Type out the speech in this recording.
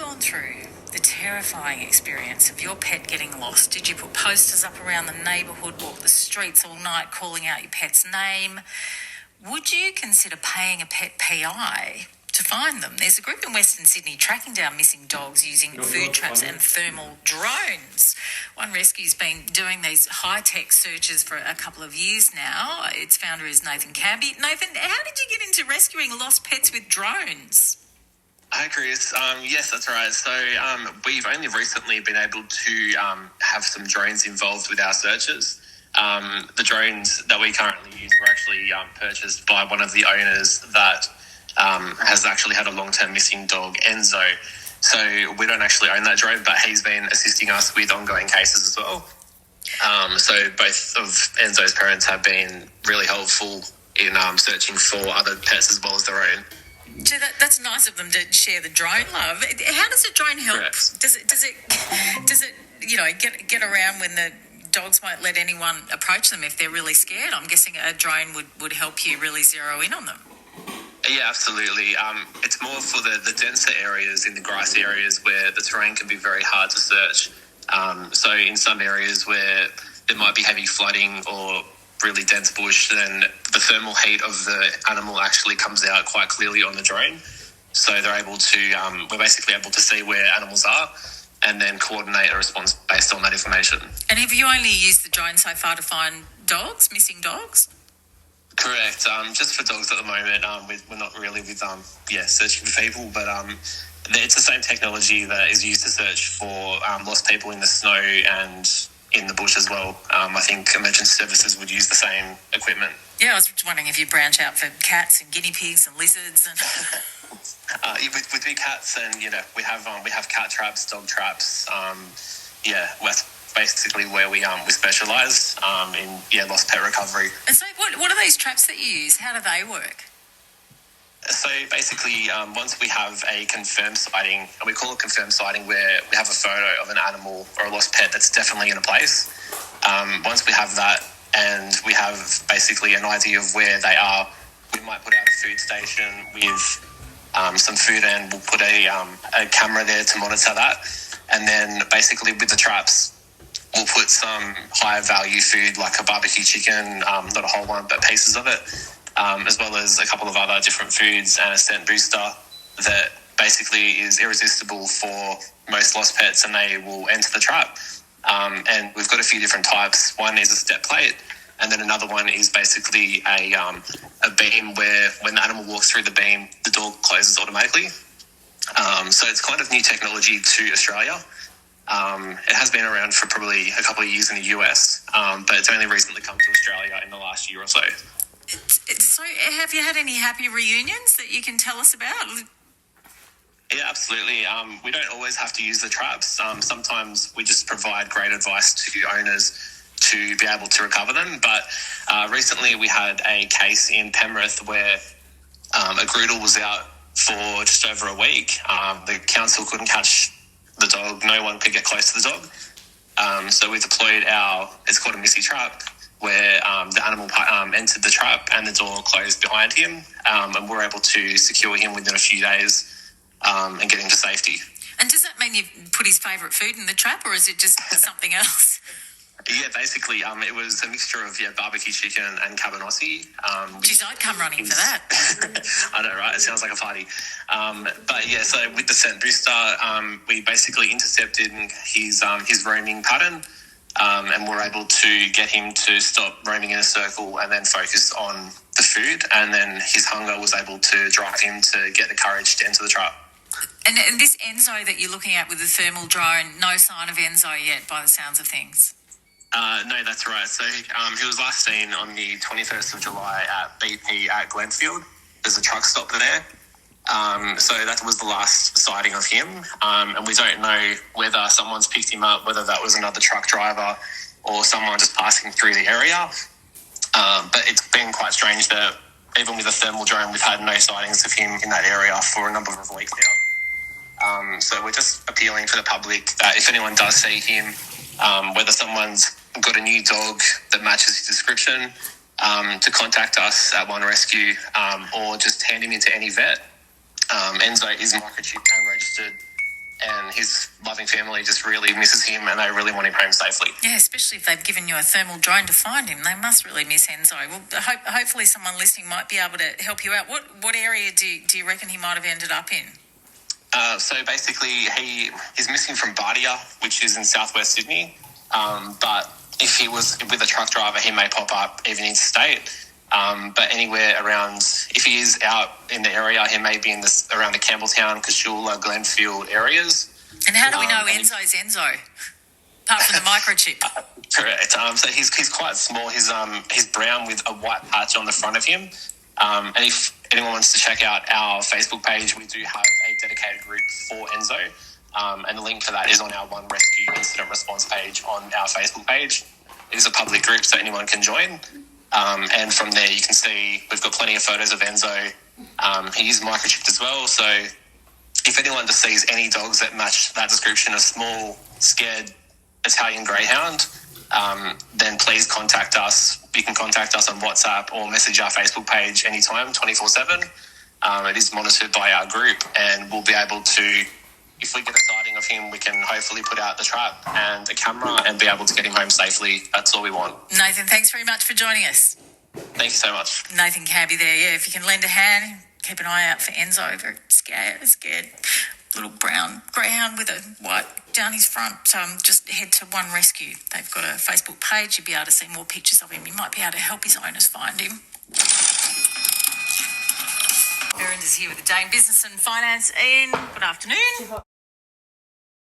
gone through the terrifying experience of your pet getting lost? Did you put posters up around the neighbourhood, walk the streets all night calling out your pet's name? Would you consider paying a pet PI to find them? There's a group in Western Sydney tracking down missing dogs using food traps and thermal drones. One rescue's been doing these high-tech searches for a couple of years now. Its founder is Nathan Cabby. Nathan, how did you get into rescuing lost pets with drones? Hi, Chris. Yes, that's right. So we've only recently been able to have some drones involved with our searches. The drones that we currently use were actually purchased by one of the owners that has actually had a long-term missing dog, Enzo. So we don't actually own that drone, but he's been assisting us with ongoing cases as well. So both of Enzo's parents have been really helpful in searching for other pets as well as their own. So that's nice of them to share the drone love. How does a drone help? Correct. Does it get around when the dogs won't let anyone approach them if they're really scared? I'm guessing a drone would help you really zero in on them. Yeah, absolutely. It's more for the denser areas, in the grassy areas where the terrain can be very hard to search. So in some areas where there might be heavy flooding or really dense bush, then the thermal heat of the animal actually comes out quite clearly on the drone. So we're basically able to see where animals are and then coordinate a response based on that information. And have you only used the drone so far to find dogs, missing dogs? Correct. Just for dogs at the moment, we're not really with searching for people, but it's the same technology that is used to search for lost people in the snow and in the bush as well. I think emergency services would use the same equipment. Yeah, I was just wondering if you branch out for cats and guinea pigs and lizards and. With big cats, and we have cat traps, dog traps. That's basically where we specialise in lost pet recovery. And so, what are these traps that you use? How do they work? So basically, once we have a confirmed sighting, and we call it confirmed sighting, where we have a photo of an animal or a lost pet that's definitely in a place. Once we have that, and we have basically an idea of where they are, we might put out a food station with some food, and we'll put a camera there to monitor that. And then basically with the traps, we'll put some higher value food like a barbecue chicken, not a whole one, but pieces of it, as well as a couple of other different foods and a scent booster that basically is irresistible for most lost pets, and they will enter the trap. And we've got a few different types. One is a step plate, and then another one is basically a beam where when the animal walks through the beam, the door closes automatically. So it's kind of new technology to Australia. It has been around for probably a couple of years in the US, but it's only recently come to Australia in the last year or so. So have you had any happy reunions that you can tell us about? Yeah, absolutely. We don't always have to use the traps. Sometimes we just provide great advice to owners to be able to recover them. But recently we had a case in Penrith where a Groodle was out for just over a week. The council couldn't catch the dog. No one could get close to the dog. So we deployed it's called a Missy trap, where the animal entered the trap and the door closed behind him. And we're able to secure him within a few days and get him to safety. And does that mean you've put his favourite food in the trap, or is it just something else? Yeah, basically, it was a mixture of barbecue chicken and cabanossi. Geez, I'd come running for that. I know, right? It sounds like a party. But yeah, so with the scent booster, we basically intercepted his roaming pattern, and we're able to get him to stop roaming in a circle and then focus on the food. And then his hunger was able to drive him to get the courage to enter the trap. And this Enzo that you're looking at with the thermal drone, no sign of Enzo yet by the sounds of things. No, that's right. So he was last seen on the 21st of July at BP at Glenfield. There's a truck stop there. So that was the last sighting of him. And we don't know whether someone's picked him up, whether that was another truck driver or someone just passing through the area. But it's been quite strange that even with a thermal drone, we've had no sightings of him in that area for a number of weeks now. So we're just appealing for the public that if anyone does see him, whether someone's got a new dog that matches his description, to contact us at One Rescue, or just hand him into any vet. Enzo is microchipped and registered and his loving family just really misses him, and they really want him home safely. Yeah, especially if they've given you a thermal drone to find him. They must really miss Enzo. Well, hopefully someone listening might be able to help you out. What area do you reckon he might have ended up in? So basically, he's missing from Bardia, which is in southwest Sydney. But if he was with a truck driver, he may pop up even interstate. But anywhere around, if he is out in the area, he may be around the Campbelltown, Casula, Glenfield areas. And how do we know Enzo's Enzo? Apart from the microchip. Correct. So he's quite small. He's brown with a white patch on the front of him. And if anyone wants to check out our Facebook page, we do have a dedicated group for Enzo. And the link for that is on our One Rescue Incident Response page on our Facebook page. It is a public group, so anyone can join. And from there, you can see we've got plenty of photos of Enzo. He is microchipped as well, so if anyone just sees any dogs that match that description, a small, scared Italian Greyhound, then please contact us. You can contact us on WhatsApp or message our Facebook page anytime, 24/7. It is monitored by our group, and we'll be able to, if we get a sighting of him, we can hopefully put out the trap and a camera and be able to get him home safely. That's all we want. Nathan, thanks very much for joining us. Thank you so much. Nathan Cabby there. Yeah, if you can lend a hand, keep an eye out for Enzo. Very scared little brown greyhound with a white down his front. Just head to One Rescue. They've got a Facebook page. You'll be able to see more pictures of him. You might be able to help his owners find him. Verinda's here with the day in business and finance. Ian, good afternoon.